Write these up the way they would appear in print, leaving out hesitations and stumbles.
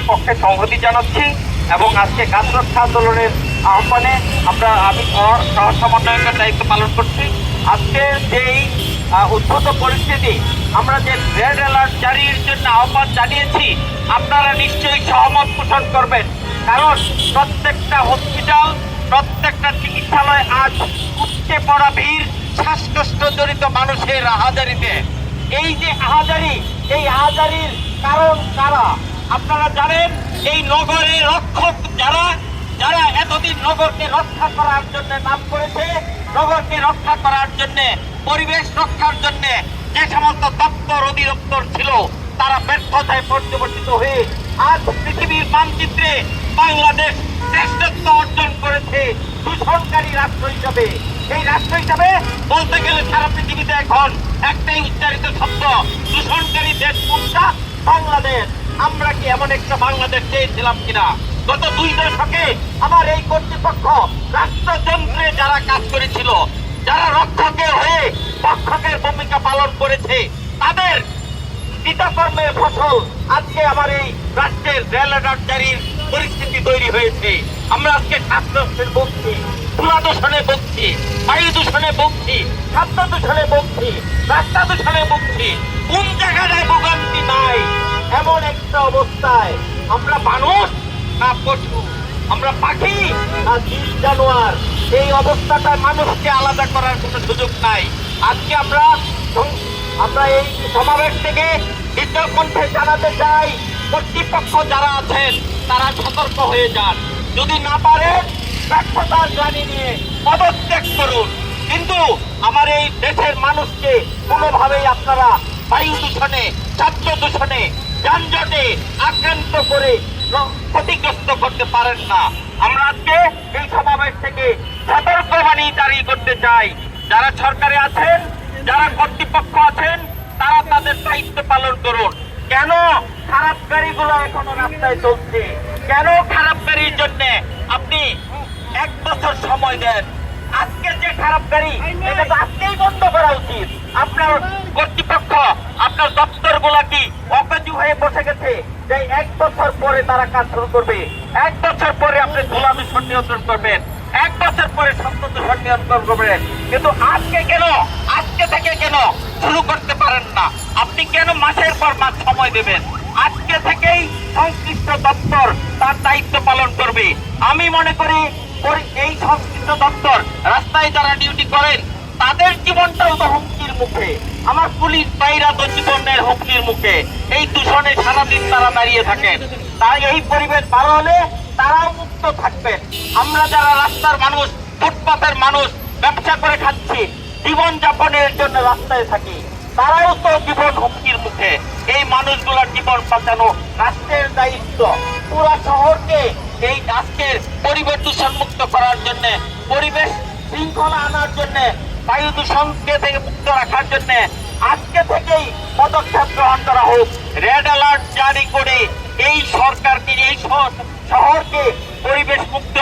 পক্ষে সংহতি জানাচ্ছি এবং আজকে গাছ রক্ষা আন্দোলনের আহ্বানে আমি সহ সমন্বয়কের দায়িত্ব পালন করছি। আজকে যেই উদ্ভূত পরিস্থিতি, আমরা যে রেড অ্যালার্ট জারির জন্য আহ্বান জানিয়েছি, আপনারা নিশ্চয়ই সহমত পোষণ করবেন। কারণ প্রত্যেকটা হসপিটাল, প্রত্যেকটা চিকিৎসালয় আজ উপচে পড়া ভিড়, শ্বাসকষ্ট জড়িত মানুষের আহাজারিতে। এই যে আহাজারি, এই আহাজারির কারণ কারা আপনারা জানেন। এই নগরের রক্ষক যারা এতদিন নগরকে রক্ষা করার জন্য নাম করেছে, নগরকে রক্ষা করার জন্য, পরিবেশ রক্ষার জন্য যে সমস্ত দপ্তর অধিদপ্তর ছিল, তারা ব্যর্থতায় পর্যবসিত হয়ে আজ পৃথিবীর মানচিত্রে বাংলাদেশ শ্রেষ্ঠত্ব অর্জন করেছে দূষণকারী রাষ্ট্র হিসাবে। এই রাষ্ট্র হিসাবে বলতে গেলে সারা পৃথিবীতে এখন একটাই উচ্চারিত শব্দ, দূষণকারী দেশ কোনটা? বাংলাদেশ। আমরা কি এমন একটা বাংলাদেশ চেয়েছিলাম কিনা? গত 2 দশকে আমার এই কর্তৃপক্ষ রাষ্ট্রযন্ত্রে যারা কাজ করেছিল, যারা রক্ষকের হয়ে পক্ষকের ভূমিকা পালন করেছে, তাদের কৃতকর্মের ফসল আজকে আমার এই রাষ্ট্রের রেল অ্যালার্ট জারির পরিস্থিতি তৈরি হয়েছে। আমরা আজকে শ্বাসকষ্টের ভুগছি, ধুলা দূষণে ভুগছি, বায়ু দূষণে ভুগছি, খাদ্য দূষণে ভুগছি, রাস্তা দূষণে ভুগছি। কোন জায়গায় ভোগান্তি নাই? এমন একটা অবস্থায় আমরা মানুষ না পশু, আমরা পাখি না জীব জানোয়ার, এই অবস্থাটায় মানুষকে আলাদা করার কোনো সুযোগ নাই। আজকে আমরা এই সমাবেশ থেকে বিদ্যুৎ কণ্ঠে জানাতে চাই, কর্তৃপক্ষ যারা আছেন তারা সতর্ক হয়ে যান। যদি না পারেন ব্যর্থতার গ্লানি নিয়ে পদত্যাগ করুন। কিন্তু আমার এই দেশের মানুষকে কোনোভাবেই আপনারা বায়ু দূষণে, শব্দ দূষণে, যানজটে আক্রান্ত করে ক্ষতিগ্রস্ত করতে পারেন না। আমরা আজকে এই সমাবেশ থেকে সতর্কবাণী জারি করতে চাই। যারা সরকারে আছেন, যারা কর্তৃপক্ষ আছেন, তারা তাদের দায়িত্ব পালন করুন। কেন খারাপ গাড়িগুলো এখনো রাস্তায় চলছে? কেন খারাপ গাড়ির জন্য আপনি 1 বছর সময় দেন? আজকে যে খারাপ গাড়ি, এটা তো আজকেই বন্ধ করা উচিত। আপনার কর্তৃপক্ষ, আপনার দপ্তর গুলা কি অকাজু হয়ে বসে গেছে যে 1 বছর পরে তারা কাজ শুরু করবে? 1 বছর পরে আপনি ধুলা দূষণ নিয়ন্ত্রণ করবেন, 1 বছর পরে শব্দ দূষণ নিয়ন্ত্রণ করবেন। কিন্তু আজকে থেকে কেন শুরু করতে পারেন না? আপনি কেন মাসের পর মাস সময় দেবেন? আজকে থেকেই সংশ্লিষ্ট দপ্তর তার দায়িত্ব পালন করবে। আমি মনে করি এই সংশ্লিষ্ট দপ্তর রাস্তায় যারা ডিউটি করেন, তাদের জীবনটাও তো হুমকির মুখে। আমার পুলিশ ভাইরা তো জীবনের হুমকির মুখে। এই দূষণে সারাদিন তারা দাঁড়িয়ে থাকেন। তাই এই পরিবেশ ভালো হলে তারাও মুক্ত থাকবেন। আমরা যারা রাস্তার মানুষ, ফুটপাতের মানুষ, ব্যবসা করে খাচ্ছি, জীবন যাপনের জন্য রাস্তায় থাকি, তারাও তো জীবন হুমকির মুখে। এই মানুষগুলোর জীবন বাঁচানো রাষ্ট্রের দায়িত্ব। পুরা শহরকে এই আজকের পরিবেশ দূষণ মুক্ত করার জন্য, পরিবেশ শৃঙ্খলা আনার জন্য, বায়ু দূষণকে থেকে মুক্ত রাখার জন্য আজকে থেকেই পদক্ষেপ গ্রহণ করা হোক। রেড অ্যালার্ট জারি করে এই সরকারকে, এই শহরকে পরিবেশ মুক্ত,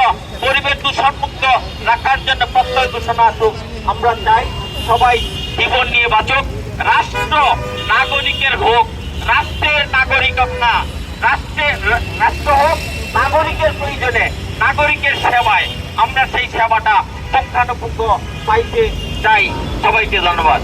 পরিবেশ দূষণ মুক্ত রাখার জন্য প্রত্যয় ঘোষণা আসুক। আমরা চাই সবাই জীবন নিয়ে বাঁচুক, রাষ্ট্র নাগরিকের হোক, রাষ্ট্রের নাগরিক না, রাষ্ট্র হোক নাগরিকের প্রয়োজনে, নাগরিকের সেবায়। আমরা সেই সেবাটা পুঙ্খানুপুঙ্খ পাইতে চাই। সবাইকে ধন্যবাদ।